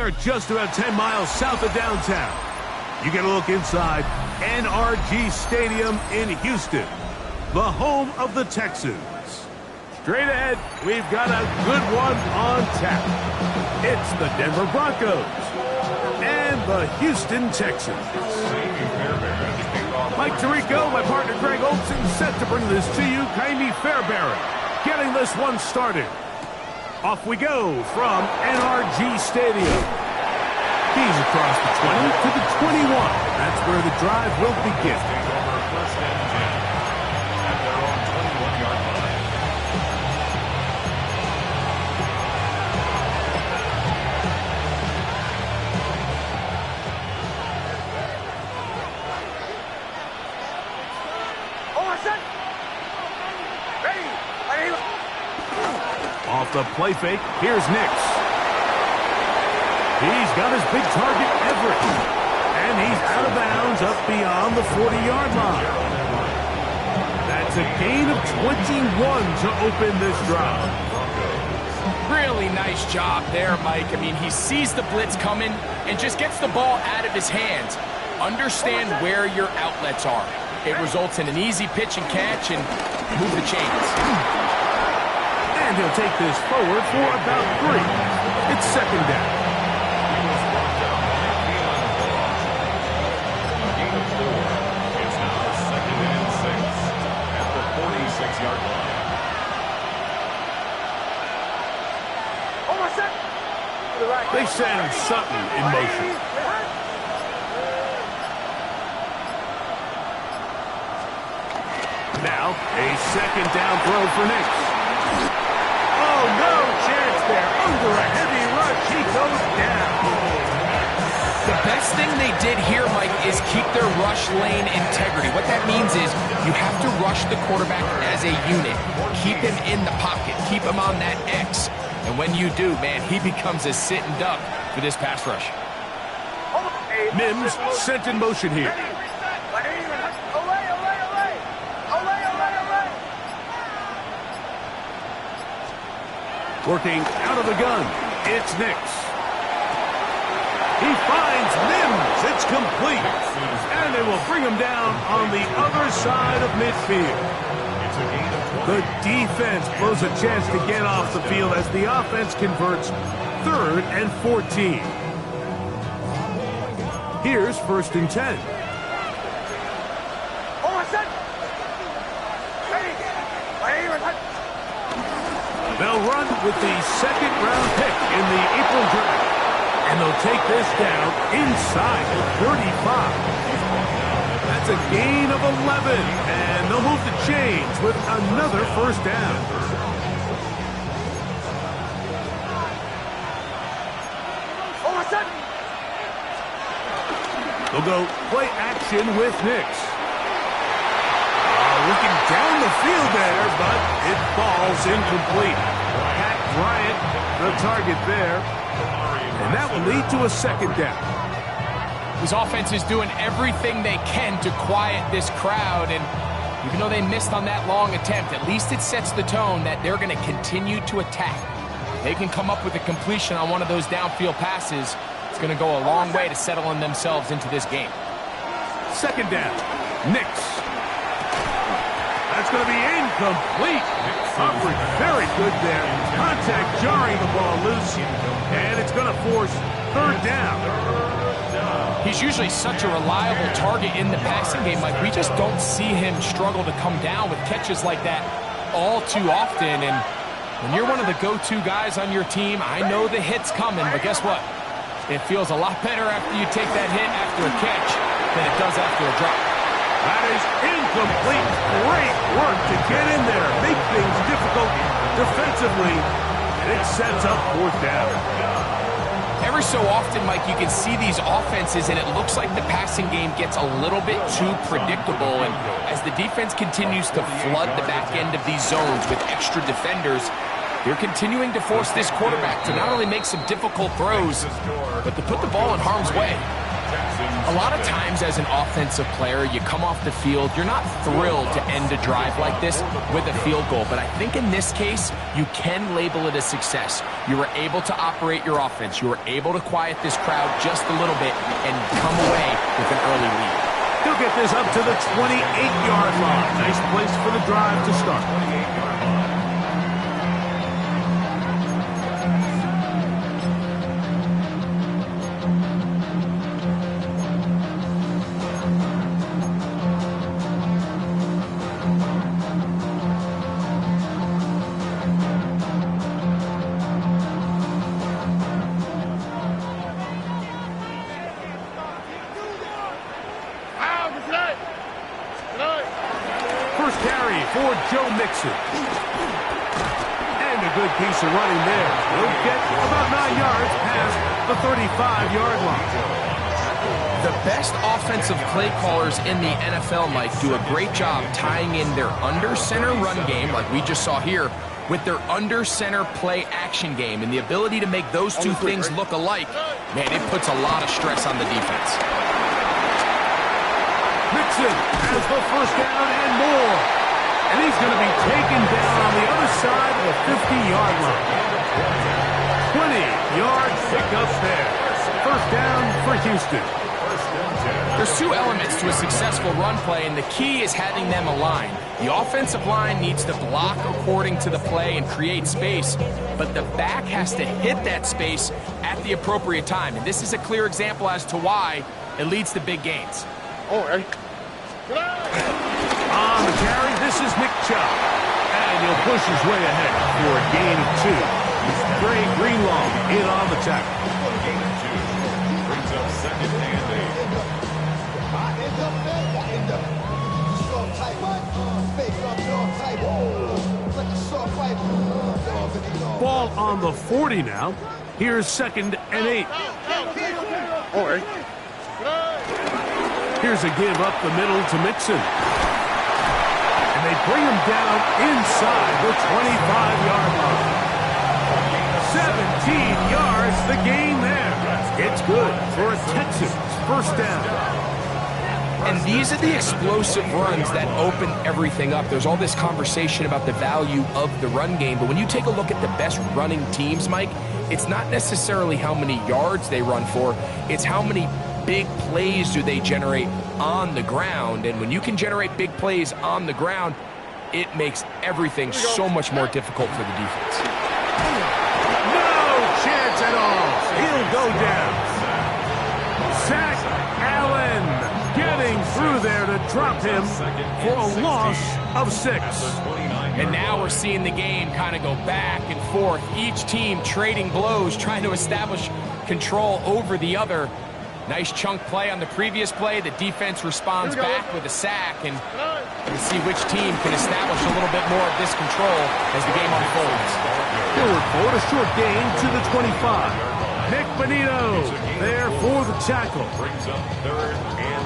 are just about 10 miles south of downtown. You get a look inside NRG Stadium in Houston, the home of the Texans. Straight ahead, we've got a good one on tap. It's the Denver Broncos and the Houston Texans. Mike Tirico, my partner Greg Olson, set to bring this to you. Kaimi Fairbairn getting this one started. Off we go from NRG Stadium. He's across the 20 to the 21. That's where the drive will begin. First and 10 at their own 21-yard line. Off the play fake, here's Nix. He's got his big target, Everett. And he's out of bounds up beyond the 40-yard line. That's a gain of 21 to open this drive. Really nice job there, Mike. I mean, he sees the blitz coming and just gets the ball out of his hands. Understand where your outlets are. It results in an easy pitch and catch and move the chains. And he'll take this forward for about 3. It's second down. It's now second and 6 at the 46-yard line. They send Sutton in motion. Now, a second down throw for Nix. Oh, no chance there. Under a heavy rush, he goes down. The best thing they did here, Mike, is keep their rush lane integrity. What that means is you have to rush the quarterback as a unit. Keep him in the pocket. Keep him on that X. And when you do, man, he becomes a sitting duck for this pass rush. Mims sent in motion here. Working out of the gun, it's Nix. He finds Mims. It's complete. And they will bring him down on the other side of midfield. The defense blows a chance to get off the field as the offense converts 3rd and 14. Here's 1st and 10. They'll run with the 2nd-round pick in the April draft. And they'll take this down inside the 35. That's a gain of 11. And they'll move the chains with another 1st down. They'll go play action with Nix. Looking down the field there, but it falls incomplete. Pat Bryant, the target there. And that will lead to a 2nd down. This offense is doing everything they can to quiet this crowd, and even though they missed on that long attempt, at least it sets the tone that they're going to continue to attack. They can come up with a completion on one of those downfield passes. It's going to go a long way to settling themselves into this game. 2nd down, Nix. That's going to be incomplete. Coverage very good there. Contact jarring the ball loose, and it's going to force 3rd down. He's usually such a reliable target in the passing game. Like, we just don't see him struggle to come down with catches like that all too often. And when you're one of the go-to guys on your team, I know the hit's coming, but guess what? It feels a lot better after you take that hit after a catch than it does after a drop. That is incomplete. Great work to get in there. Make things difficult defensively, and it sets up 4th down. Every so often, Mike, you can see these offenses, and it looks like the passing game gets a little bit too predictable. And as the defense continues to flood the back end of these zones with extra defenders, they're continuing to force this quarterback to not only make some difficult throws, but to put the ball in harm's way. A lot of times as an offensive player, you come off the field, you're not thrilled to end a drive like this with a field goal. But I think in this case, you can label it a success. You were able to operate your offense. You were able to quiet this crowd just a little bit and come away with an early lead. He'll get this up to the 28-yard line. Nice place for the drive to start. 28-yard line. First carry for Joe Mixon. And a good piece of running there. He'll get about 9 yards past the 35-yard line. The best offensive play callers in the NFL, Mike, do a great job tying in their under-center run game, like we just saw here, with their under-center play action game. And the ability to make those two things look alike, man, it puts a lot of stress on the defense. Mixon has the first down and more. And he's going to be taken down on the other side of the 50-yard line. 20-yard pickup there. First down for Houston. There's two elements to a successful run play, and the key is having them aligned. The offensive line needs to block according to the play and create space, but the back has to hit that space at the appropriate time. And this is a clear example as to why it leads to big gains. On the carry, this is Nick Chubb. And he'll push his way ahead for a gain of 2. Trey Greenlaw in on the tackle. Gain of 2. Brings up second and 8. Ball on the 40 now. Here's second and 8. Here's a give up the middle to Mixon. And they bring him down inside the 25-yard line. 17 yards, the gain there. It's good for a Texans first down. And these are the explosive runs that open everything up. There's all this conversation about the value of the run game, but when you take a look at the best running teams, Mike, it's not necessarily how many yards they run for, it's how many big plays do they generate on the ground. And when you can generate big plays on the ground, it makes everything so much more difficult for the defense. No chance at all. He'll go down. Zach Allen getting through there to drop him for a loss of 6. And now we're seeing the game kind of go back and forth. Each team trading blows, trying to establish control over the other. Nice chunk play on the previous play. The defense responds back with a sack, and we'll see which team can establish a little bit more of this control as the game unfolds. Forward for a short gain to the 25. Nick Bonito there for the tackle. Brings up third and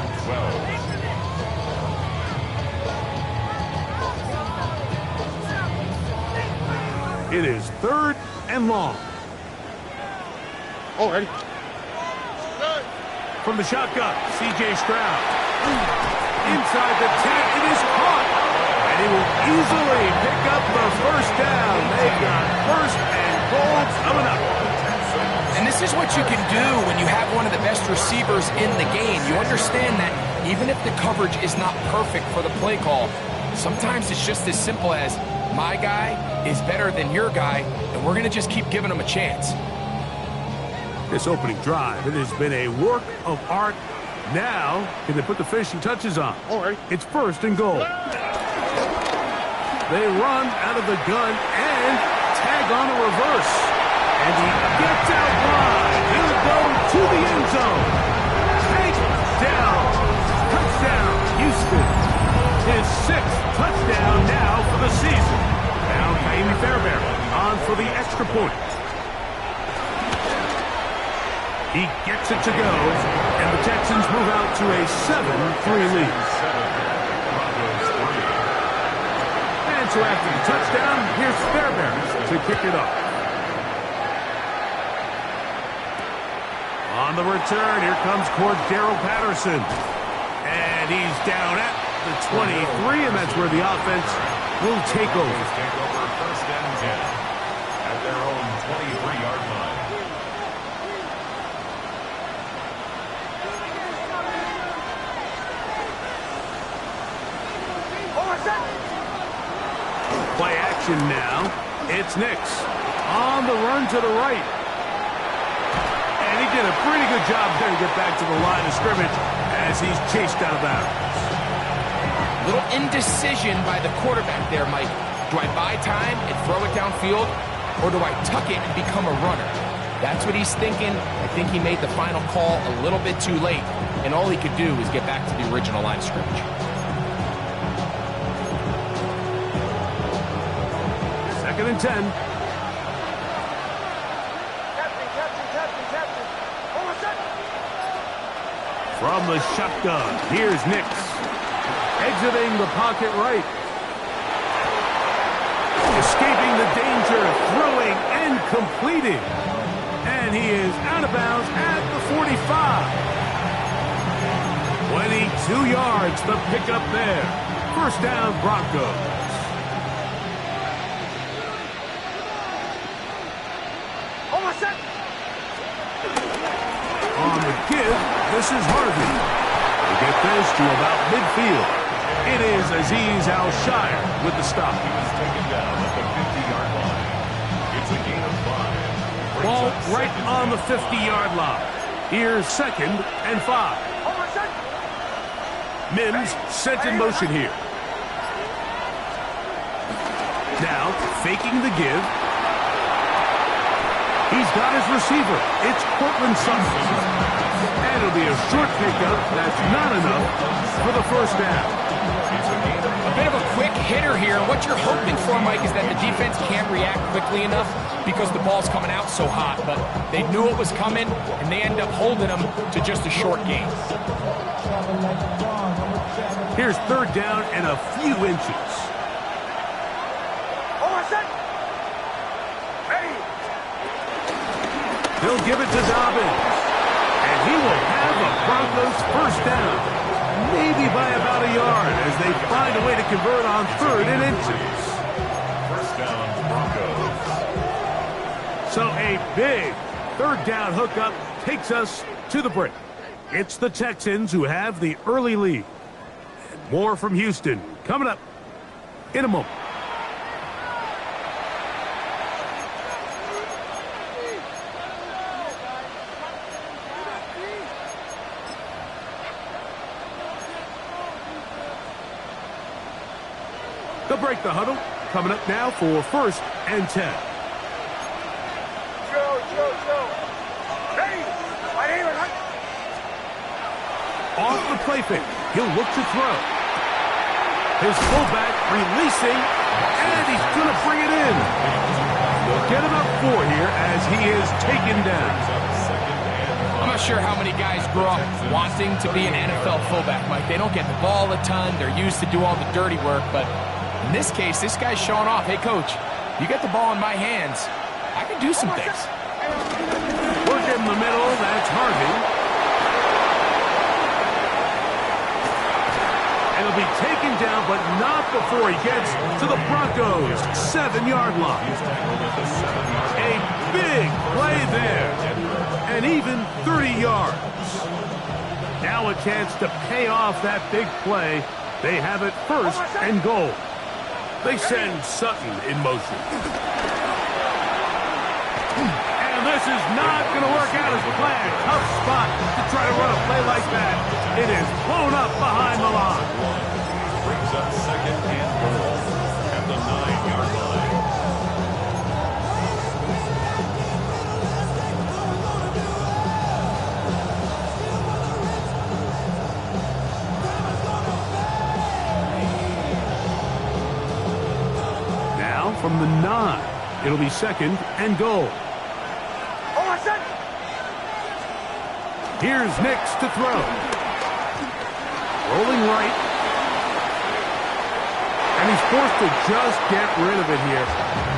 12. It is third and long. Ready. From the shotgun, C.J. Stroud. Inside the 10, it is caught. And he will easily pick up the first down. They've got first and goal coming up. And this is what you can do when you have one of the best receivers in the game. You understand that even if the coverage is not perfect for the play call, sometimes it's just as simple as my guy is better than your guy, and we're going to just keep giving him a chance. This opening drive, it has been a work of art. Now, can they put the finishing touches on? It's first and goal. They run out of the gun and tag on a reverse. And he gets out wide. He'll go to the end zone. Down. Touchdown, Houston. His 6th touchdown now for the season. Now, Amy Fairbairn on for the extra point. He gets it to go, and the Texans move out to a 7-3 lead. And so after the touchdown, here's Fairbairn to kick it off. On the return, here comes Cordero Patterson. And he's down at the 23, and that's where the offense will take over. Take over first and 10 at their own 23-yard line. Play action now. It's Nix on the run to the right. And he did a pretty good job there to get back to the line of scrimmage as he's chased out of bounds. Little indecision by the quarterback there, Mike. Do I buy time and throw it downfield, or do I tuck it and become a runner? That's what he's thinking. I think he made the final call a little bit too late, and all he could do is get back to the original line of scrimmage. Second and 10. From the shotgun, here's Nix. Exiting the pocket right. Escaping the danger, throwing and completing. And he is out of bounds at the 45. 22 yards, the pickup there. First down, Broncos. On the give, this is Harvey. We get this to about midfield. It is Azeez Al-Shire with the stop. He was taken down at the 50-yard line. It's a gain of 5. Ball right on the 50-yard line. Here's second and 5. Mims sent in motion here. Now, faking the give. He's got his receiver. It's Cortland Sutton. And it'll be a short pickup. That's not enough for the first down. A bit of a quick hitter here. What you're hoping for, Mike, is that the defense can't react quickly enough because the ball's coming out so hot. But they knew it was coming, and they end up holding them to just a short gain. Here's third down and a few inches. They'll give it to Dobbins. And he will have the Broncos first down. Maybe by about a yard as they find a way to convert on third and inches. First down, Broncos. So a big third down hookup takes us to the break. It's the Texans who have the early lead. And more from Houston coming up in a moment. They'll break the huddle. Coming up now for first and 10. Off the play fake. He'll look to throw. His fullback releasing, and he's going to bring it in. They'll get him up 4 here as he is taken down. I'm not sure how many guys grow up wanting to be an NFL fullback, Mike. They don't get the ball a ton. They're used to do all the dirty work, but in this case, this guy's showing off. Hey, coach, you get the ball in my hands. I can do some things. Work in the middle. That's Harvey. And he'll be taken down, but not before he gets to the Broncos' 7-yard line. A big play there. And even 30 yards. Now a chance to pay off that big play. They have it first and goal. They send Sutton in motion. And this is not going to work out as planned. Tough spot to try to run a play like that. It is blown up behind the line. Brings up second and goal at the 9-yard line. From the 9, it'll be second and goal. Here's Nix to throw. Rolling right. And he's forced to just get rid of it here.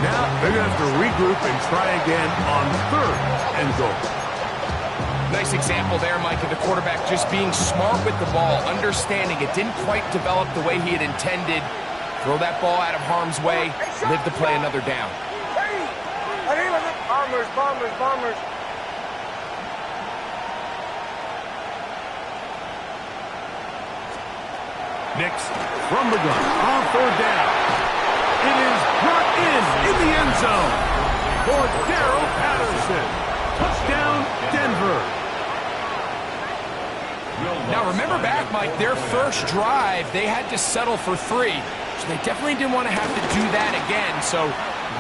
Now they're going to have to regroup and try again on third and goal. Nice example there, Mike, of the quarterback just being smart with the ball, understanding it didn't quite develop the way he had intended. Throw that ball out of harm's way, live to play another down. Bombers. Nix from the gun on 4th down. It is brought in the end zone for Darrell Patterson. Touchdown, Denver. Now remember back, Mike, their first drive, they had to settle for 3. So they definitely didn't want to have to do that again. So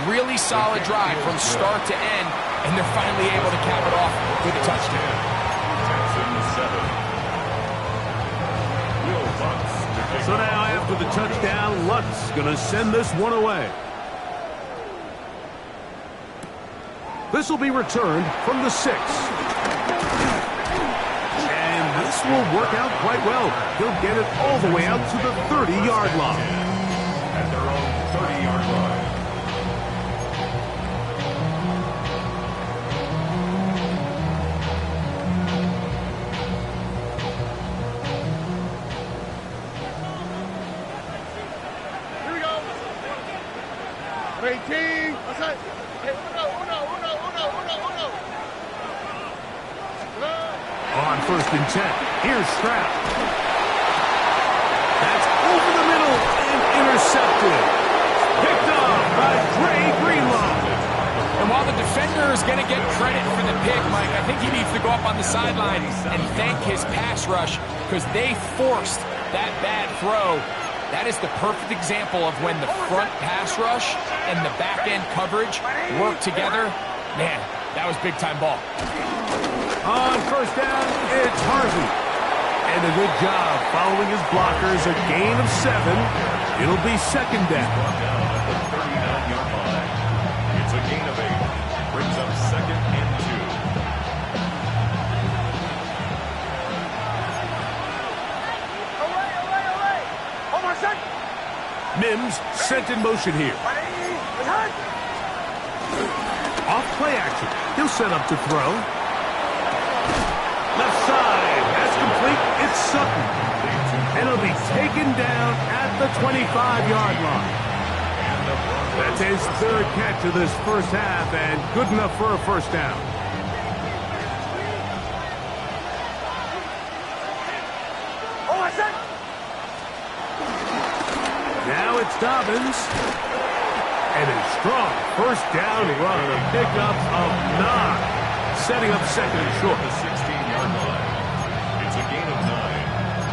really solid drive from start to end, and they're finally able to cap it off with a touchdown. So now after the touchdown, Lutz going to send this one away. This will be returned from the 6. And this will work out quite well. He'll get it all the way out to the 30-yard line. At their own 30-yard line. Here we go. 18. Outside. Hey, uno. On 1st and 10, here's Stroud. That's over the middle and intercepted. Picked off by Dre Greenlaw. And while the defender is going to get credit for the pick, Mike, I think he needs to go up on the sideline and thank his pass rush because they forced that bad throw. That is the perfect example of when the front pass rush and the back end coverage work together. Man, that was big-time ball. On 1st down, it's Harvey. And a good job following his blockers, a gain of 7. It'll be 2nd down. Down at the 39-yard line. It's a gain of 8. Brings up 2nd and 2. Away. Hold on a sec. Mims sent in motion here. Off play action. He'll set up to throw. Left side. That's complete. It's Sutton. And it'll be taken down at the 25-yard line. That's his 3rd catch of this first half and good enough for a 1st down. Now it's Dobbins. And a strong 1st down run. A pickup of 9. Setting up 2nd and short. The 16-yard line. It's a gain of 9.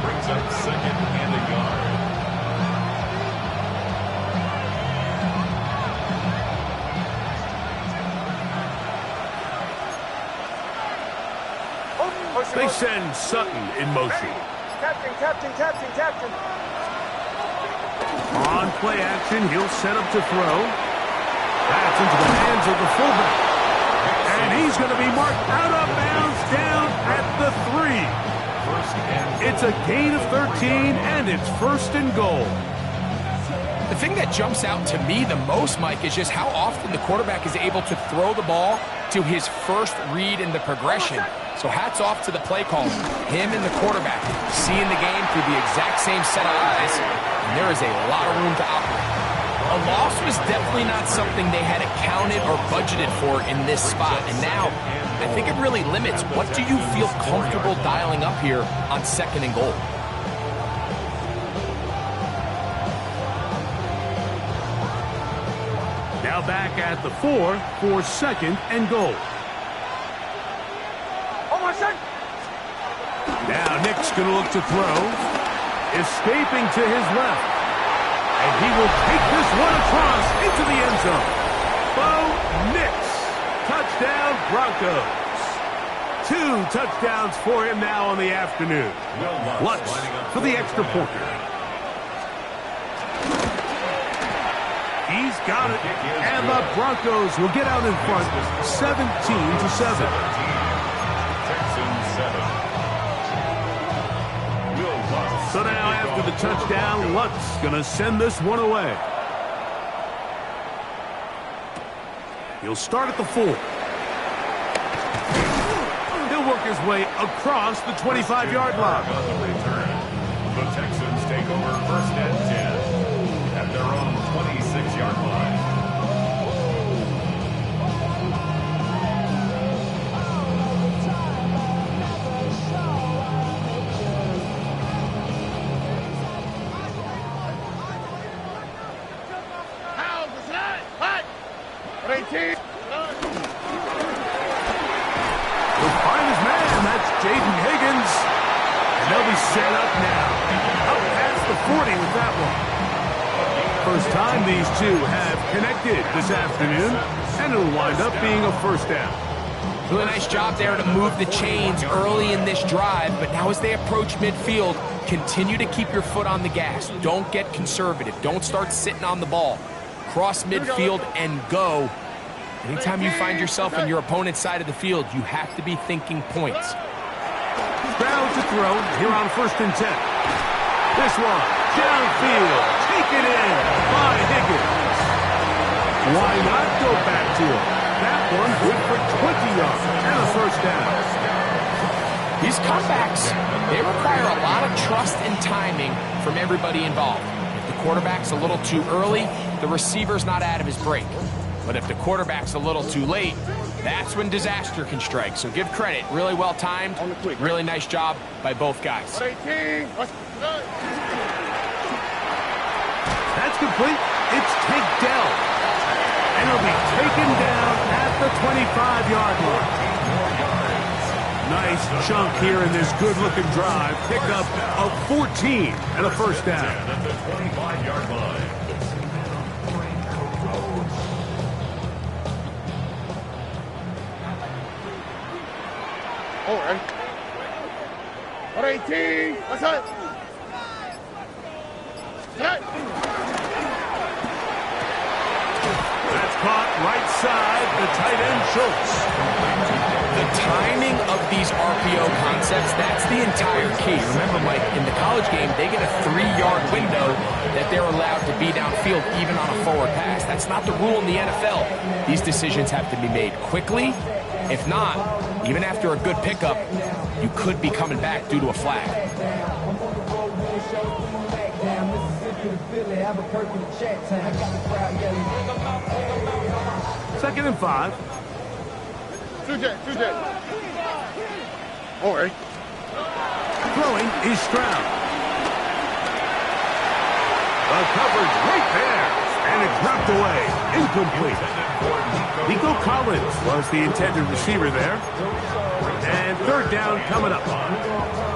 Brings up 2nd and a yard. They send Sutton in motion. Captain. On play action, he'll set up to throw. That's into the hands of the fullback. And he's going to be marked out of bounds down at the 3. It's a gain of 13, and it's 1st and goal. The thing that jumps out to me the most, Mike, is just how often the quarterback is able to throw the ball to his first read in the progression. So hats off to the play caller. Him and the quarterback seeing the game through the exact same set of eyes. And there is a lot of room to operate. A loss was definitely not something they had accounted or budgeted for in this spot. And now, I think it really limits what do you feel comfortable dialing up here on 2nd and goal. Now back at the 4 for 2nd and goal. Now Nick's going to look to throw. Escaping to his left. And he will take this one across into the end zone. Bo Nix. Touchdown Broncos. 2 touchdowns for him now on the afternoon. Lutz for the extra point. He's got it. And the Broncos will get out in front 17-7. So now after the touchdown, Lutz going to send this one away. He'll start at the 4. He'll work his his way across the 25-yard line. On the return, the Texans take over first and 10 at their own 26-yard line. Set up now. Up past the 40 with that one. First time these two have connected this afternoon, and it'll wind up being a first down. Really nice job there to move the chains early in this drive, but now as they approach midfield, continue to keep your foot on the gas. Don't get conservative. Don't start sitting on the ball. Cross midfield and go. Anytime you find yourself on your opponent's side of the field, you have to be thinking points. Down to throw here on 1st and 10. This one, downfield, taken in by Higgins. Why not go back to him? That one good for 20 yards and a first down. These comebacks, they require a lot of trust and timing from everybody involved. If the quarterback's a little too early, the receiver's not out of his break. But if the quarterback's a little too late, that's when disaster can strike. So give credit. Really well timed. Really nice job by both guys. That's complete. It's Tank Dell. And he'll be taken down at the 25-yard line. Nice chunk here in this good-looking drive. Pick up of 14 and a first down. At the 25-yard line. All right. 118. What's that? That's caught right side, the tight end Schultz. The timing of these RPO concepts, that's the entire key. Remember, Mike, in the college game, they get a 3-yard window that they're allowed to be downfield even on a forward pass. That's not the rule in the NFL. These decisions have to be made quickly. If not, even after a good pickup, you could be coming back due to a flag. 2nd and 5. 2J. All right. Throwing is Stroud. The coverage right there. And it's knocked away. Incomplete. Nico Collins was the intended receiver there. And 3rd down coming up.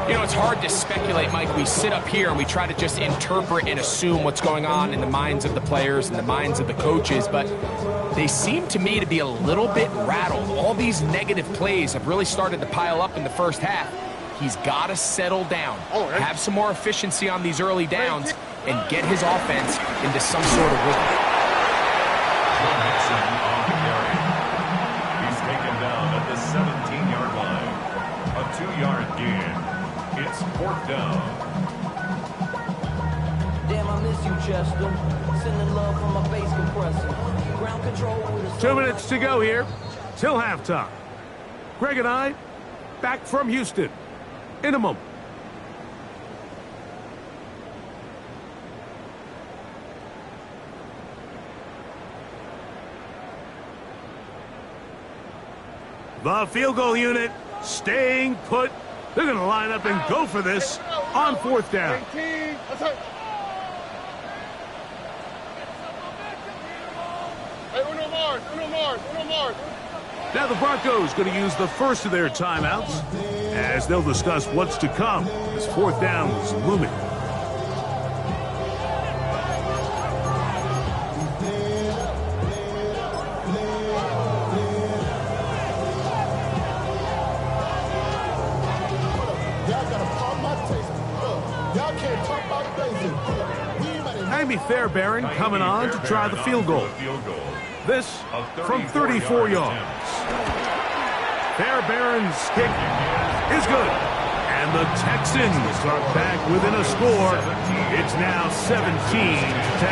You know, it's hard to speculate, Mike. We sit up here and we try to just interpret and assume what's going on in the minds of the players and the minds of the coaches, but they seem to me to be a little bit rattled. All these negative plays have really started to pile up in the first half. He's got to settle down, have some more efficiency on these early downs, and get his offense into some sort of rhythm. He's taken down at the 17-yard line. A 2-yard gain. It's 4th down. Damn, I miss you, Chester. Sending love from my bass compressor. Ground control with a 2 minutes to go here till halftime. Greg and I back from Houston in a moment. The field goal unit staying put. They're going to line up and go for this on 4th down. 18. What's that? Hey, Uno Mars. Now the Broncos going to use the first of their timeouts as they'll discuss what's to come as 4th down is looming. Amy Fairbairn coming on to try the field goal. This from 34 yards. Fairbairn's kick is good. And the Texans are back within a score. It's now 17-10.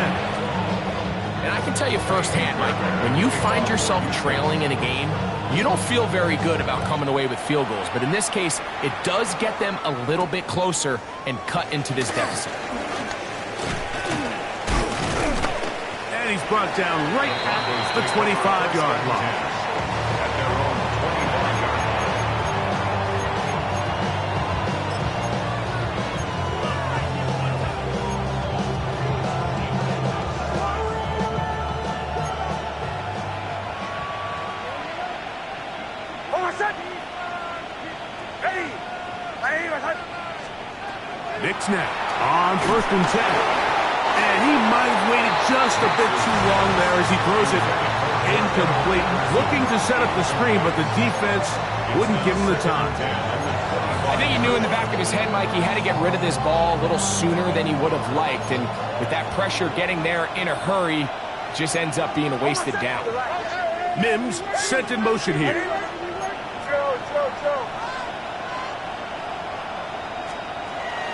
And I can tell you firsthand, Mike, when you find yourself trailing in a game, You don't feel very good about coming away with field goals, but in this case, it does get them a little bit closer and cut into this deficit. And he's brought down right at the 25-yard line. At their own 25-yard line. Nick snap on 1st and 10. And he might have waited just a bit too long there as he throws it incomplete. Looking to set up the screen, but the defense wouldn't give him the time. I think he knew in the back of his head, Mike, he had to get rid of this ball a little sooner than he would have liked. And with that pressure getting there in a hurry, just ends up being a wasted down. Mims sent in motion here.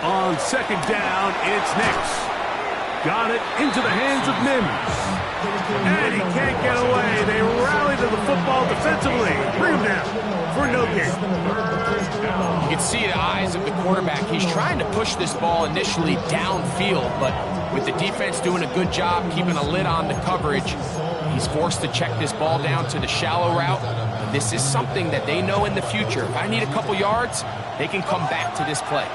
On 2nd down, it's Nix. Got it into the hands of Mims. And he can't get away. They rally to the football defensively. Bring him down for no gain. You can see the eyes of the quarterback. He's trying to push this ball initially downfield, but with the defense doing a good job keeping a lid on the coverage, he's forced to check this ball down to the shallow route. And this is something that they know in the future. If I need a couple yards, they can come back to this play.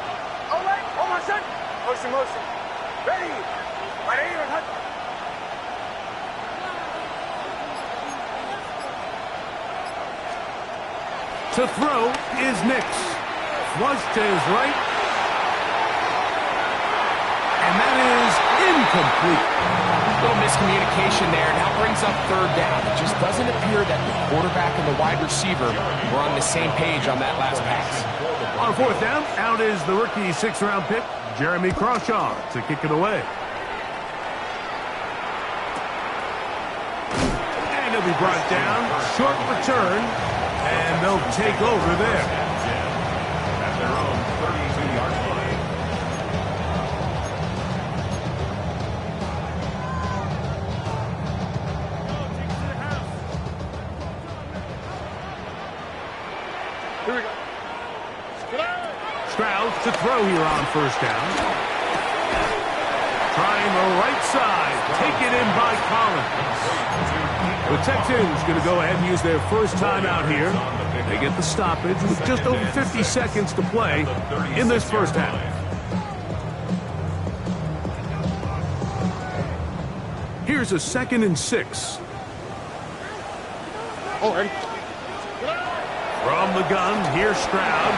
Motion. Ready. To throw is Nix. Flush to his right. And that is incomplete. Little miscommunication there. Now brings up 3rd down. It just doesn't appear that the quarterback and the wide receiver were on the same page on that last pass. On 4th down, out is the rookie 6th-round pick, Jeremy Crawshaw, to kick it away. And he'll be brought down. Short return. And they'll take over there. At their own 32-yard line. Here we go. Stroud to throw here on 1st down. Trying the right side. Taken in by Collins. The Texans going to go ahead and use their first timeout here. They get the stoppage with just over 50 seconds to play in this first half. Here's a 2nd and 6. Oh, ready. From the gun, here's Stroud.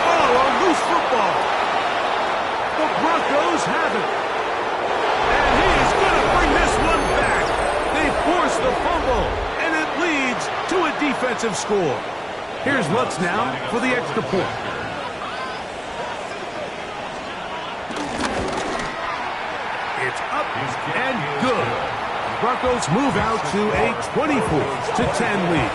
Oh, a loose football. The Broncos have it. And he is going to bring this one back. They force the fumble, and it leads to a defensive score. Here's Lutz now for the extra point. It's up and good. The Broncos move out to a 24-10 lead.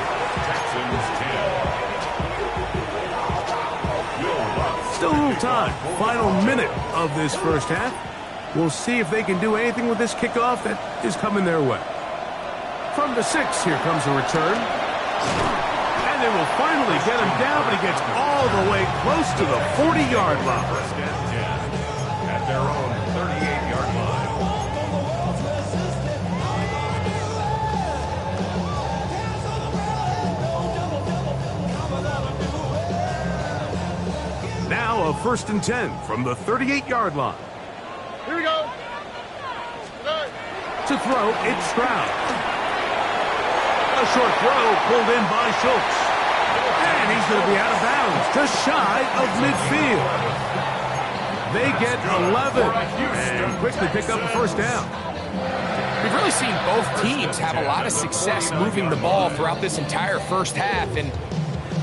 Texans 10. Still a little time. Final minute of this first half. We'll see if they can do anything with this kickoff that is coming their way. From the 6, here comes a return. And they will finally get him down, but he gets all the way close to the 40-yard line. 1st and 10. At their own 38-yard line. Now a 1st and 10 from the 38-yard line. Here we go. To throw, it's Stroud. A short throw pulled in by Schultz. And he's going to be out of bounds, just shy of midfield. They get 11 and quickly pick up a 1st down. We've really seen both teams have a lot of success moving the ball throughout this entire first half, and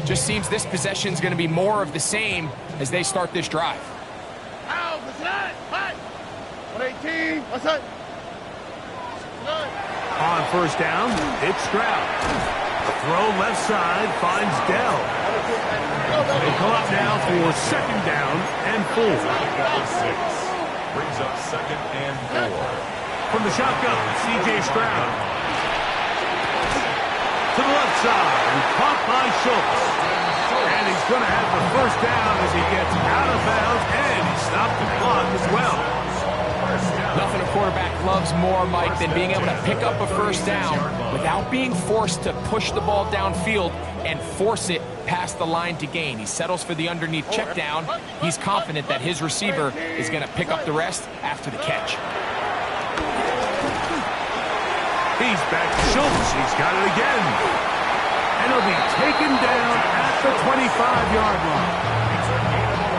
just seems this possession is going to be more of the same as they start this drive. 118. What's that? On 1st down, it's Stroud. A throw left side finds Dell. They come up now for 2nd down and 4. 6 brings up 2nd and 4. From the shotgun, C.J. Stroud. to the left side and caught by Schultz. And he's going to have the first down as he gets out of bounds, and he stopped the clock as well. Nothing a quarterback loves more, Mike, than being able to pick up a first down without being forced to push the ball downfield and force it past the line to gain. He settles for the underneath check down. He's confident that his receiver is going to pick up the rest after the catch. He's back to Schultz. He's got it again. And he'll be taken down at the 25-yard line.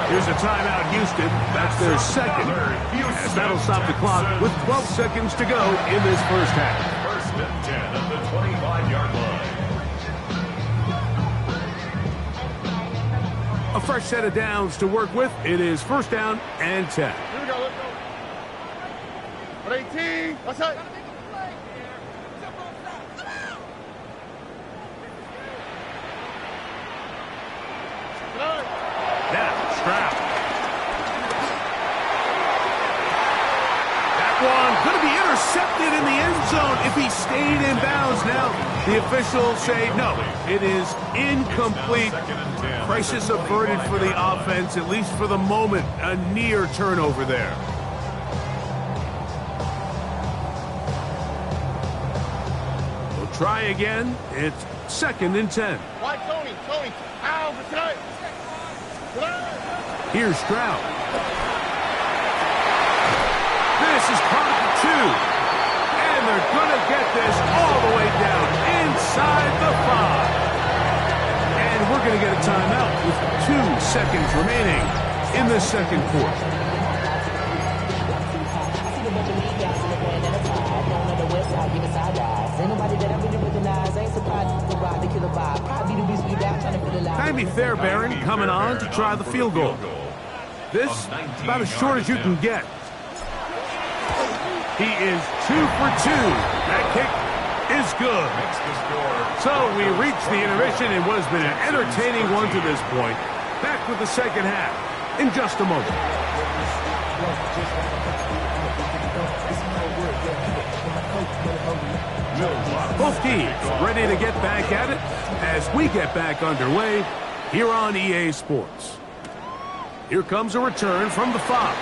Here's a timeout, Houston. That's their second. As that'll stop the clock with 12 seconds to go in this first half. First and 10 at the 25-yard line. A fresh set of downs to work with. It is first down and 10. Here we go, let's go. 118, what's that? Now, Stroud. That one going to be intercepted in the end zone if he stayed in bounds. Now, the officials say no, it is incomplete. Crisis averted for the offense, at least for the moment. A near turnover there. We'll try again. It's second and 10. Why, Tony, ow, for tonight. Here's Stroud. This is pocket 2. And they're going to get this all the way down inside the 5. And we're going to get a timeout with 2 seconds remaining in the second quarter. Kind of be fair, Barron, coming on to try the field goal. This about as short as you can get. He is 2 for 2. That kick is good. So we reach the intermission in what has been an entertaining one to this point. Back with the second half in just a moment. Both teams ready to get back at it as we get back underway here on EA Sports. Here comes a return from the 5.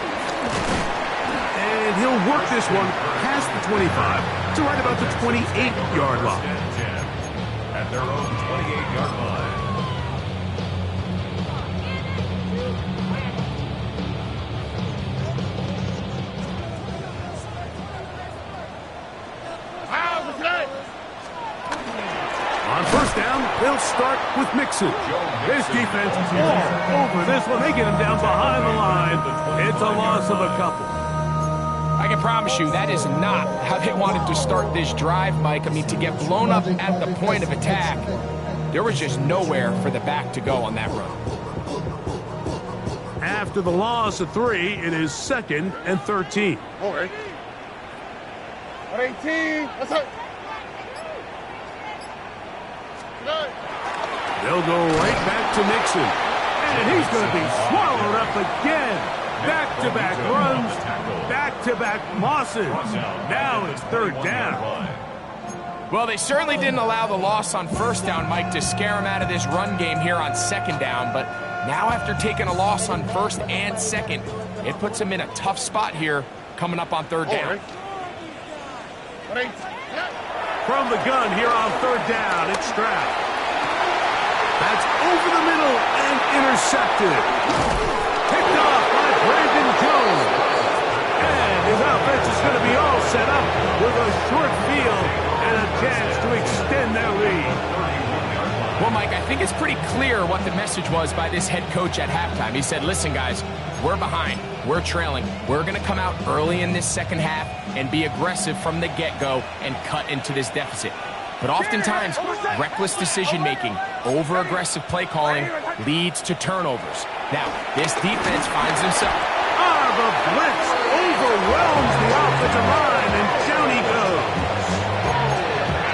And he'll work this one past the 25 to right about the 28-yard line. At their own 28-yard line. On first down, they'll start with Mixon. This defense all over this one. They get him down behind the line. It's a loss of a couple. I can promise you that is not how they wanted to start this drive, Mike. I mean, to get blown up at the point of attack, there was just nowhere for the back to go on that run. After the loss of 3, it is second and 13. All right. 118, what's up? They'll go right back to Mixon. And he's going to be swallowed up again. Back-to-back runs, back-to-back losses. Now it's third down. Well, they certainly didn't allow the loss on first down, Mike, to scare him out of this run game here on second down. But now after taking a loss on first and second, it puts him in a tough spot here coming up on third down. From the gun here on third down, it's Stroud. That's over the middle and intercepted. Picked off by Brandon Jones. And his offense is going to be all set up with a short field and a chance to extend their lead. Well, Mike, I think it's pretty clear what the message was by this head coach at halftime. He said, listen, guys, we're behind. We're trailing. We're going to come out early in this second half and be aggressive from the get-go and cut into this deficit. But oftentimes, reckless decision-making, over-aggressive play calling leads to turnovers. Now, this defense finds himself. The blitz overwhelms the offensive line, and down he goes.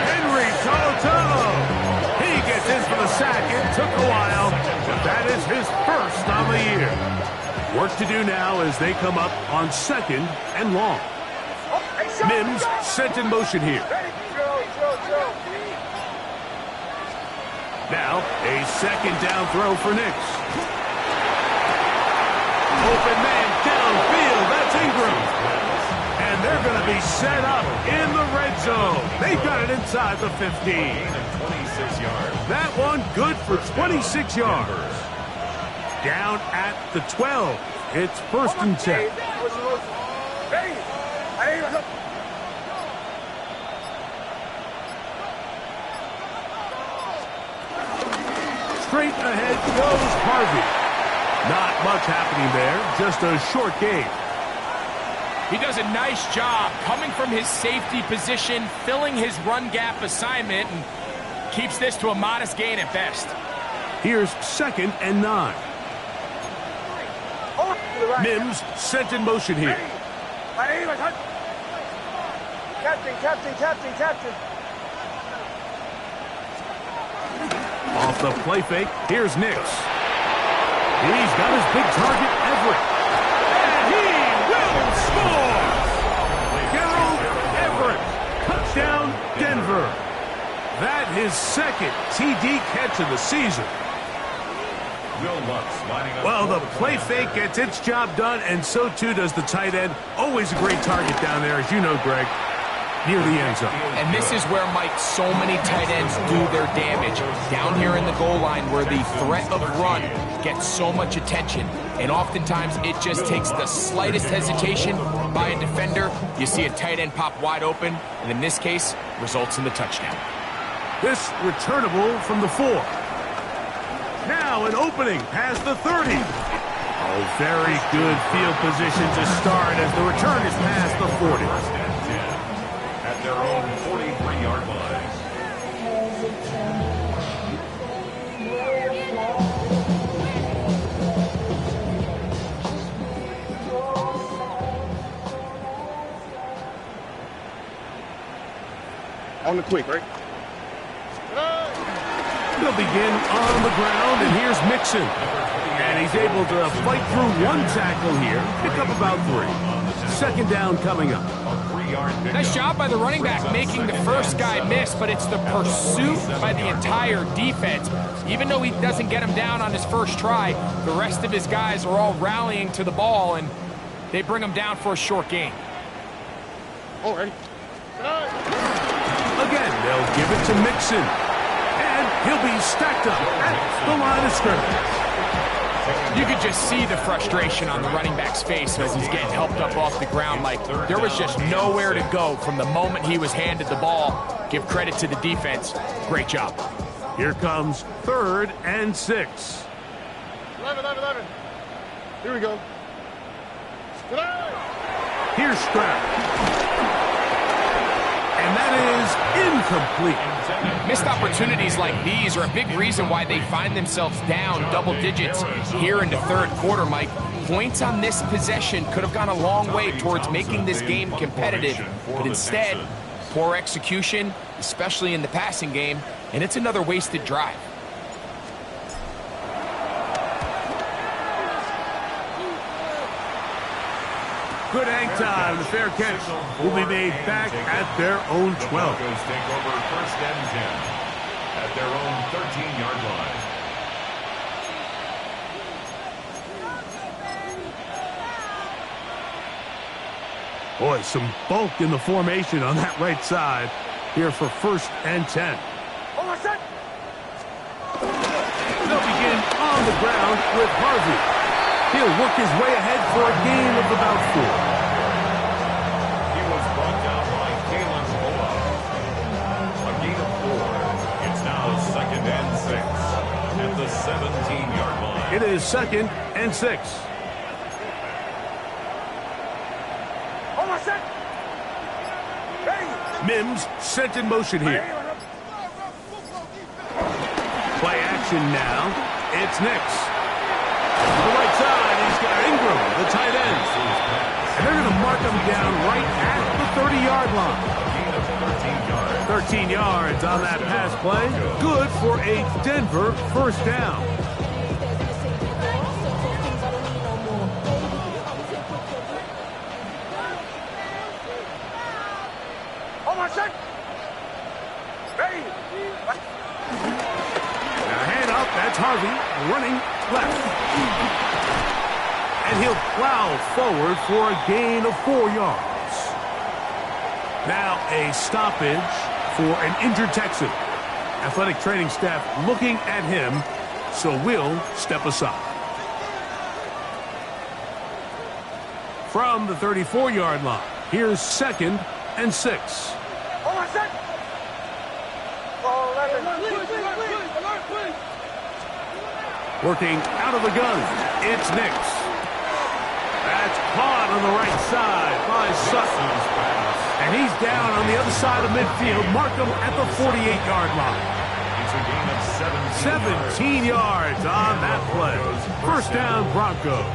Henry Toto. He gets in for the sack. It took a while, but that is his first on the year. Work to do now as they come up on second and long. Mims sent in motion here. Now, a second down throw for Nix. Open man downfield. That's Ingram. And they're going to be set up in the red zone. They've got it inside the 15. 26 yards. That one good for 26 yards. Down at the 12. It's first and 10. Straight ahead goes Harvey. Not much happening there, just a short game. He does a nice job coming from his safety position, filling his run gap assignment, and keeps this to a modest gain at best. Here's second and 9. Mims sent in motion here. Captain. Off the play fake, here's Nix. He's got his big target, Everett. And he will score! Gerald Everett, touchdown Denver. That his second TD catch of the season. Well, the play fake gets its job done, and so too does the tight end. Always a great target down there, as you know, Greg, near the end zone. And this is where, Mike, so many tight ends do their damage. Down here in the goal line where the threat of run gets so much attention. And oftentimes it just takes the slightest hesitation by a defender. You see a tight end pop wide open, and in this case, results in the touchdown. This returnable from the 4. Now an opening past the 30. Oh, very good field position to start as the return is past the 40. First and 10 at their own 43-yard line. On the quick, right? They'll begin on the ground, and here's Mixon. And he's able to fight through one tackle here, pick up about 3. Second down coming up. Nice job by the running back making the first guy miss, but it's the pursuit by the entire defense. Even though he doesn't get him down on his first try, the rest of his guys are all rallying to the ball, and they bring him down for a short gain. Oh, ready? Again, they'll give it to Mixon. And he'll be stacked up at the line of scrimmage. You could just see the frustration on the running back's face as he's getting helped up off the ground. Like, there was just nowhere to go from the moment he was handed the ball. Give credit to the defense. Great job. Here comes 3rd and 6. 11. Here we go. Here's Stroud. And that is incomplete. Missed opportunities like these are a big reason why they find themselves down double digits here in the third quarter, Mike. Points on this possession could have gone a long way towards making this game competitive, but instead, poor execution, especially in the passing game, and it's another wasted drive. Good hang time. The fair catch will be made back at their own 12. Broncos take over first and 10 at their own 13-yard line. Boy, some bulk in the formation on that right side here for first and 10. They'll begin on the ground with Harvey. He'll work his way ahead for a gain of about 4. He was brought down by Kalen Boa. A gain of 4. It's now second and 6 at the 17-yard line. It is second and 6. Mims sent in motion here. Play action now. It's Nix. To the right side, he's got Ingram, the tight end. And they're going to mark him down right at the 30-yard line. 13 yards on that pass play. Good for a Denver first down. That's Harvey running left. And he'll plow forward for a gain of 4 yards. Now a stoppage for an injured Texan. Athletic training staff looking at him, so we'll step aside. From the 34-yard line, here's 2nd and 6. Working out of the gun, it's Nix. That's caught on the right side by Sutton. And he's down on the other side of midfield. Mark him at the 48-yard line. It's a gain of 17 yards on that play. First down, Broncos.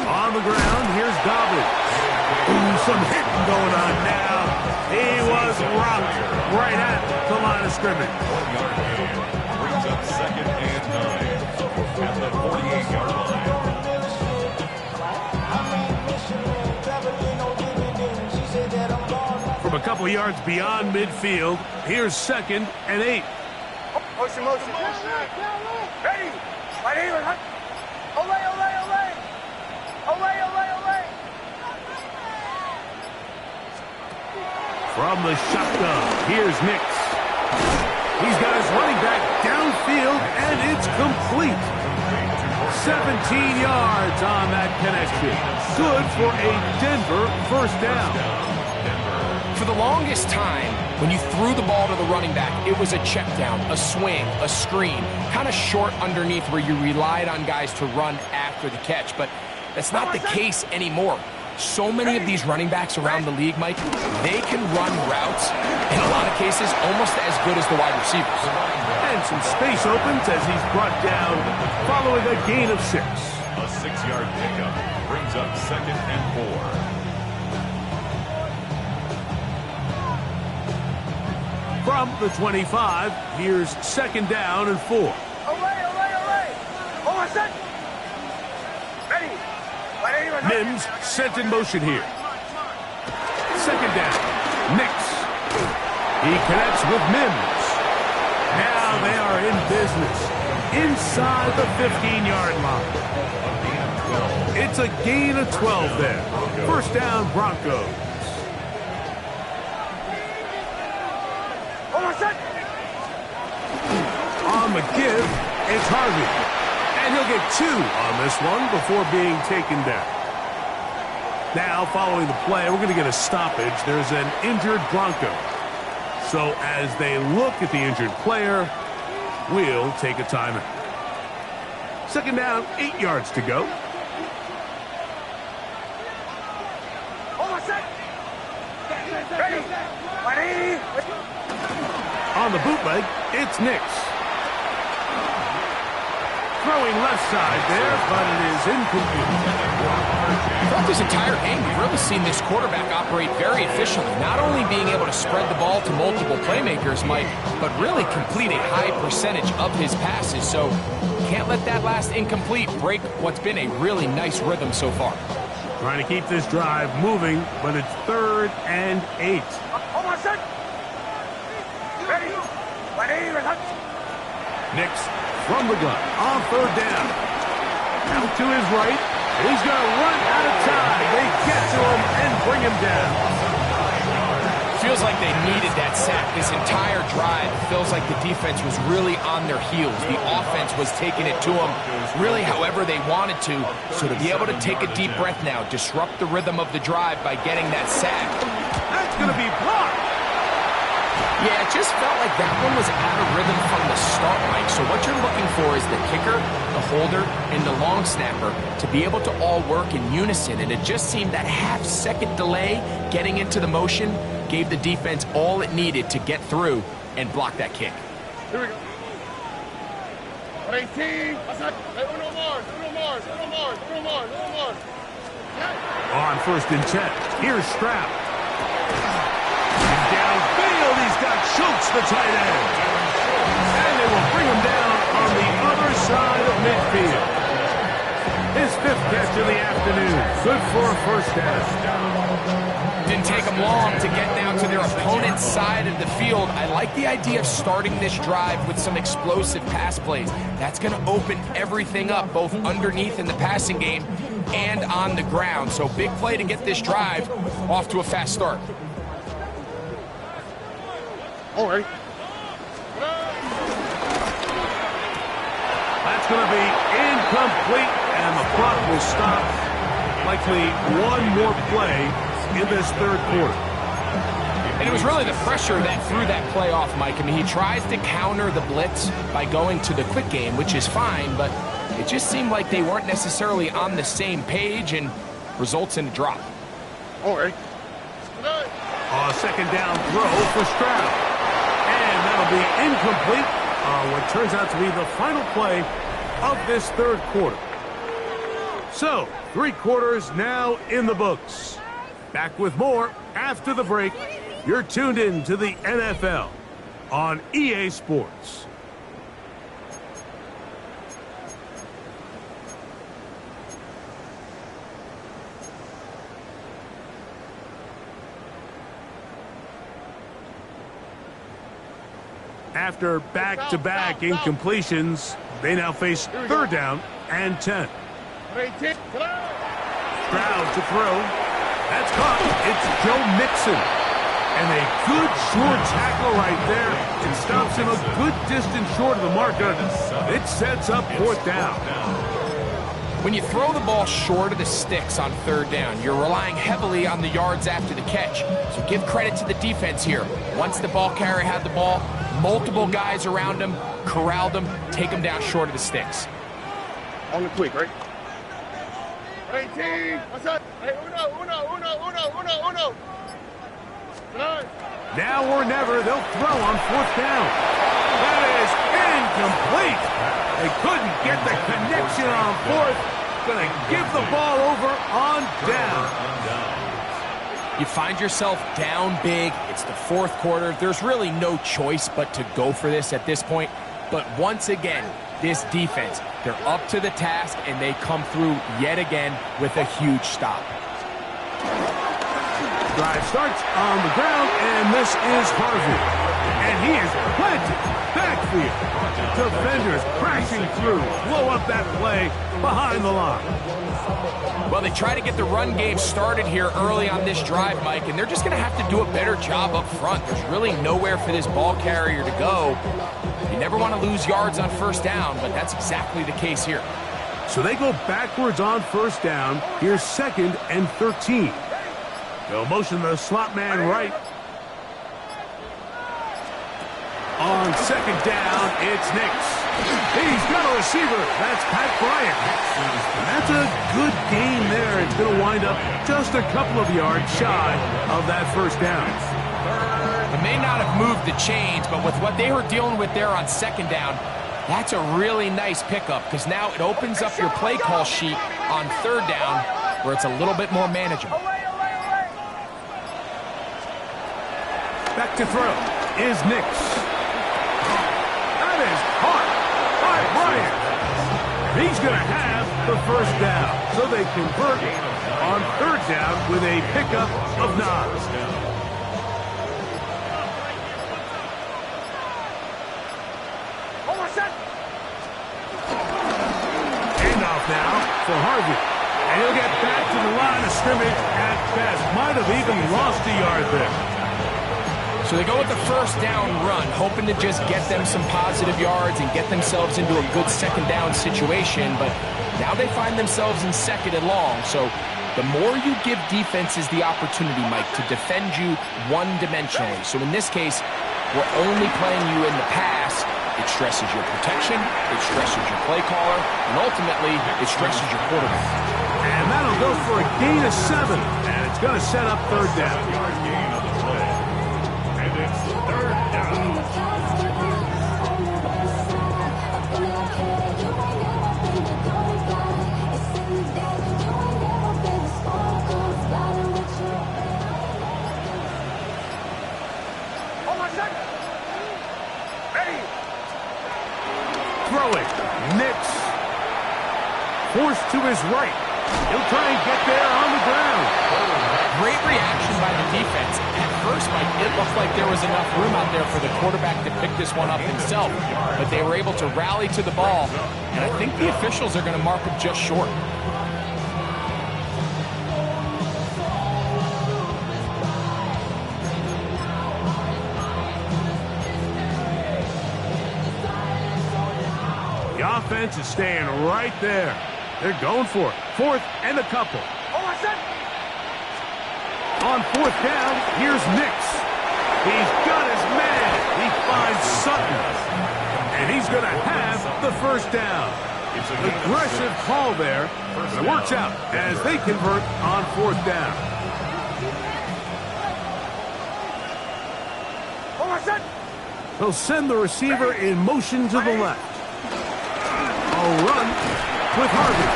On the ground, here's Dobbins. Ooh, some hitting going on now. He was rocked right at the line of scrimmage. 1-yard gain. Brings up 2nd and 9 at the 48-yard line. From a couple yards beyond midfield, here's 2nd and 8. Motion. Ready. Right here. Olay. From the shotgun, here's Nix. He's got his running back downfield, and it's complete. 17 yards on that connection. Good for a Denver first down. For the longest time, when you threw the ball to the running back, it was a check down, a swing, a screen, kind of short underneath where you relied on guys to run after the catch. But that's not the case anymore. So many of these running backs around the league, Mike, they can run routes, in a lot of cases, almost as good as the wide receivers. And some space opens as he's brought down following a gain of 6. A 6-yard pickup brings up 2nd and 4. From the 25, here's 2nd down and 4. Olay. Hold on a sec. Ready. Mims sent in motion here. 2nd down. Nix. He connects with Mims. Now they are in business inside the 15-yard line. It's a gain of 12 there. First down, Broncos. On the give, it's Harvey. And he'll get 2 on this one before being taken down. Now, following the play, we're going to get a stoppage. There's an injured Bronco. So as they look at the injured player, we'll take a timeout. 2nd down, 8 yards to go. Ready. On the bootleg, it's Nix. Throwing left side there, but it is incomplete. Throughout this entire game, we've really seen this quarterback operate very efficiently, not only being able to spread the ball to multiple playmakers, Mike, but really complete a high percentage of his passes. So can't let that last incomplete break what's been a really nice rhythm so far. Trying to keep this drive moving, but it's 3rd and 8. Hold on a sec. Ready. Nix from the gun on 3rd down. Out to his right. He's going to run out of time. They get to him and bring him down. Feels like they needed that sack. This entire drive feels like the defense was really on their heels. The offense was taking it to them really however they wanted to. So to be able to take a deep breath now, disrupt the rhythm of the drive by getting that sack. That's going to be blocked. Yeah, it just felt like that one was out of rhythm from the start, Mike. So what you're looking for is the kicker, the holder, and the long snapper to be able to all work in unison. And it just seemed that half-second delay getting into the motion gave the defense all it needed to get through and block that kick. Here we go. 18. Uno more. On 1st and 10, here's Stroud. Downfield, he's got Schultz, the tight end. And they will bring him down on the other side of midfield. His fifth catch of the afternoon. Good for a first down. Didn't take them long to get down to their opponent's side of the field. I like the idea of starting this drive with some explosive pass plays. That's going to open everything up, both underneath in the passing game and on the ground. So big play to get this drive off to a fast start. All right. That's going to be incomplete, and the clock will stop. Likely one more play in this third quarter. And it was really the pressure that threw that play off, Mike. I mean, he tries to counter the blitz by going to the quick game, which is fine, but it just seemed like they weren't necessarily on the same page and results in a drop. All right. A second down throw for Stroud. And that'll be incomplete on what turns out to be the final play of this third quarter. So, 3 quarters now in the books. Back with more after the break. You're tuned in to the NFL on EA Sports. After back-to-back incompletions, they now face third down and 10. Stroud to throw. That's caught. It's Joe Mixon. And a good short tackle right there. It stops him a good distance short of the marker. It sets up fourth down. When you throw the ball short of the sticks on third down, you're relying heavily on the yards after the catch. So give credit to the defense here. Once the ball carrier had the ball, multiple guys around him, corralled him, take him down short of the sticks. On the quick, right? 18. What's up? Hey, uno. Now or never, they'll throw on fourth down. That is incomplete. They couldn't get the connection on fourth. Going to give the ball over on down. You find yourself down big. It's the fourth quarter. There's really no choice but to go for this at this point. But once again, this defense, they're up to the task, and they come through yet again with a huge stop. Drive starts on the ground, and this is Harvey. And he is planted backfield. Defenders crashing through, blow up that play behind the line. Well, they try to get the run game started here early on this drive, Mike, and they're just going to have to do a better job up front. There's really nowhere for this ball carrier to go. You never want to lose yards on first down, but that's exactly the case here. So they go backwards on first down. Here's 2nd and 13. They'll motion the slot man right. On 2nd down, it's Nix. He's got a receiver. That's Pat Bryant. And that's a good gain there. It's going to wind up just a couple of yards shy of that first down. It may not have moved the chains, but with what they were dealing with there on 2nd down, that's a really nice pickup because now it opens up your play call sheet on 3rd down where it's a little bit more manageable. Back to throw is Nix. That is caught by Bryant. He's going to have the first down. So they convert on 3rd down with a pickup of 9. Handoff now for Harvey. And he'll get back to the line of scrimmage at best. Might have even lost a yard there. So they go with the first down run, hoping to just get them some positive yards and get themselves into a good 2nd down situation, but now they find themselves in 2nd and long. So the more you give defenses the opportunity, Mike, to defend you one-dimensionally. So in this case, we're only playing you in the pass. It stresses your protection, it stresses your play caller, and ultimately, it stresses your quarterback. And that'll go for a gain of 7, and it's going to set up 3rd down. It's 3rd down. Throwing, Nix. Forced to his right. He'll try and get there on the ground. Great reaction by the defense. At first, Mike, it looked like there was enough room out there for the quarterback to pick this one up himself, but they were able to rally to the ball, and I think the officials are going to mark him just short. The offense is staying right there. They're going for it. 4th and a couple. On 4th down, here's Nix. He's got his man. He finds Sutton. And he's going to have the first down. Aggressive call there. But it works out as they convert on 4th down. They'll send the receiver in motion to the left. A run with Harvey.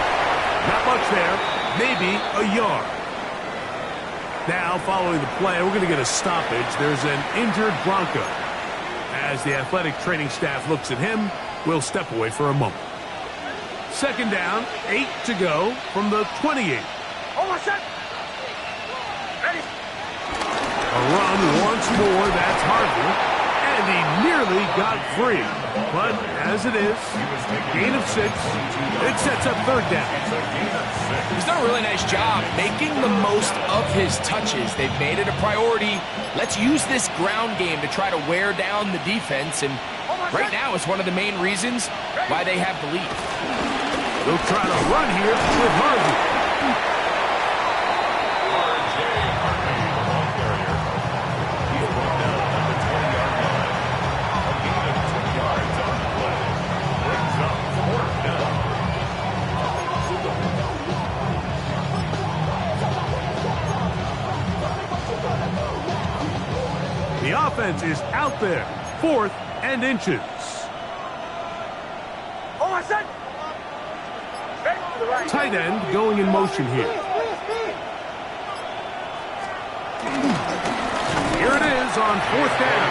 Not much there. Maybe a yard. Now, following the play, we're going to get a stoppage. There's an injured Bronco. As the athletic training staff looks at him, we'll step away for a moment. 2nd down, 8 to go from the 28. A run once more, that's Harvey. And he nearly got free. But as it is, gain of 6. It sets up 3rd down. He's done a really nice job making the most of his touches. They've made it a priority. Let's use this ground game to try to wear down the defense. And right now it's one of the main reasons why they have the lead. They'll try to run here with Harvey. The offense is out there. 4th and inches. Tight end going in motion here. Here it is on 4th down.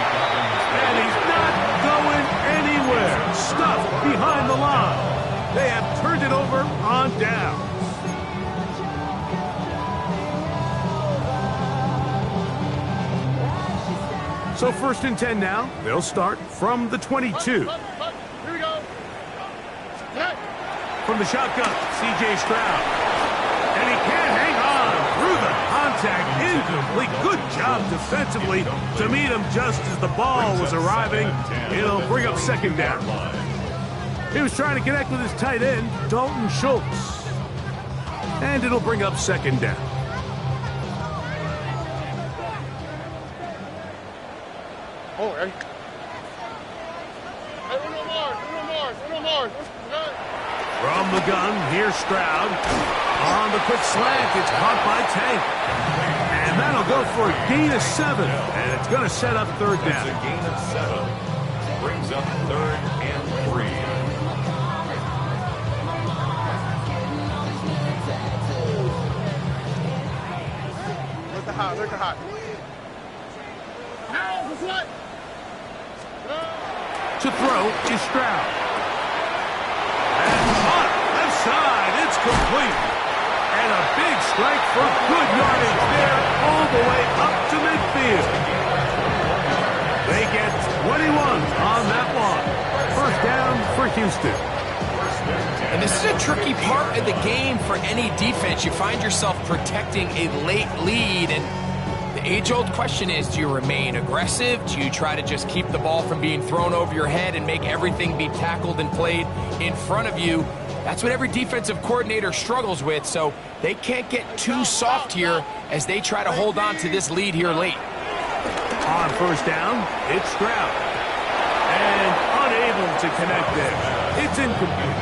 And he's not going anywhere. Stuffed behind the line. They have turned it over on down. So 1st and 10 now. They'll start from the 22. Here we go. From the shotgun, C.J. Stroud. And he can't hang on through the contact. Incomplete. Good job defensively to meet him just as the ball was arriving. It'll bring up 2nd down. He was trying to connect with his tight end, Dalton Schultz. And it'll bring up 2nd down. Oh, hey. Hey, Uno Mars. From the gun, here's Stroud. On the quick slant, it's caught by Tank. And that'll go for a gain of 7. And it's going to set up 3rd down. It's a gain of 7. Brings up 3rd and 3. Where's the hot? Now, what's what? To throw is Stroud. And caught left side. It's complete. And a big strike for good yardage there all the way up to midfield. They get 21 on that one. 1st down for Houston. And this is a tricky part of the game for any defense. You find yourself protecting a late lead, and the age-old question is, do you remain aggressive? Do you try to just keep the ball from being thrown over your head and make everything be tackled and played in front of you? That's what every defensive coordinator struggles with, so they can't get too soft here as they try to hold on to this lead here late. On 1st down, it's Stroud. And unable to connect there. It's incomplete.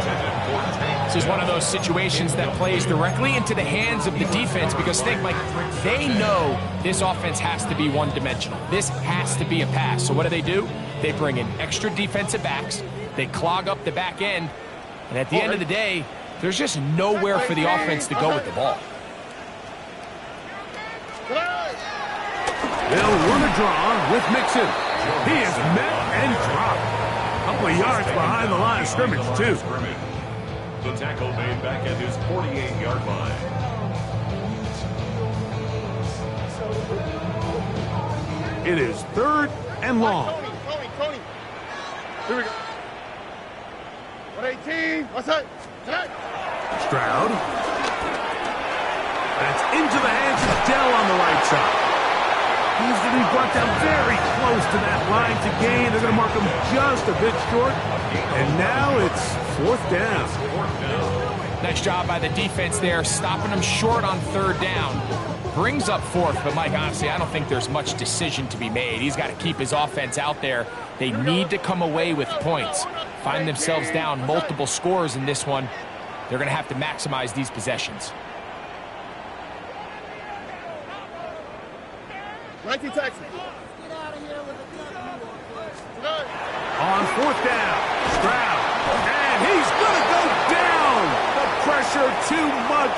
This is one of those situations that plays directly into the hands of the defense because think, like, they know this offense has to be one-dimensional. This has to be a pass. So what do? They bring in extra defensive backs. They clog up the back end. And at the end of the day, there's just nowhere for the offense to go with the ball. They'll run a draw with Mixon. He is met and dropped. A couple of yards behind the line of scrimmage, too. The tackle made back at his 48-yard line. It is 3rd and long. Tony. Here we go. 118. What's that? Stroud. That's into the hands of Dell on the right side. He's going to be brought down very close to that line to gain. They're going to mark him just a bit short. And now it's 4th down. Nice job by the defense there, stopping him short on 3rd down. Brings up 4th, but Mike, honestly, I don't think there's much decision to be made. He's got to keep his offense out there. They need to come away with points. Find themselves down multiple scores in this one. They're going to have to maximize these possessions. 19 Texans. On 4th down, Stroud. And he's going to go down. The pressure too much.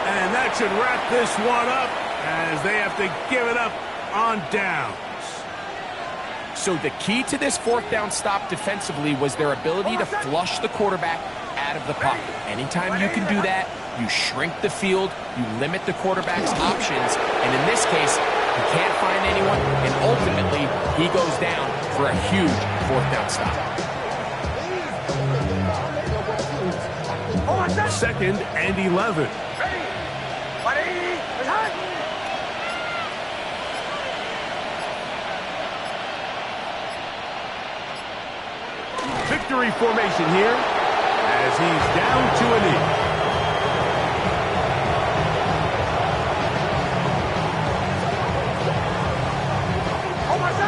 And that should wrap this one up as they have to give it up on downs. So the key to this 4th down stop defensively was their ability to flush the quarterback out of the pocket. Anytime you can do that, you shrink the field, you limit the quarterback's options, and in this case, he can't find anyone, and ultimately, he goes down for a huge 4th down stop. 2nd and 11. Victory formation here as he's down to a knee.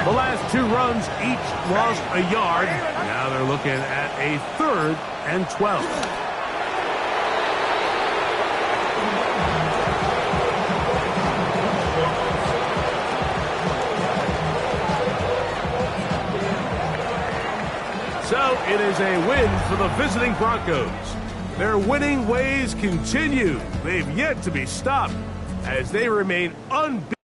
The last 2 runs each lost a yard. Now they're looking at a 3rd and 12. So it is a win for the visiting Broncos. Their winning ways continue. They've yet to be stopped as they remain unbeaten.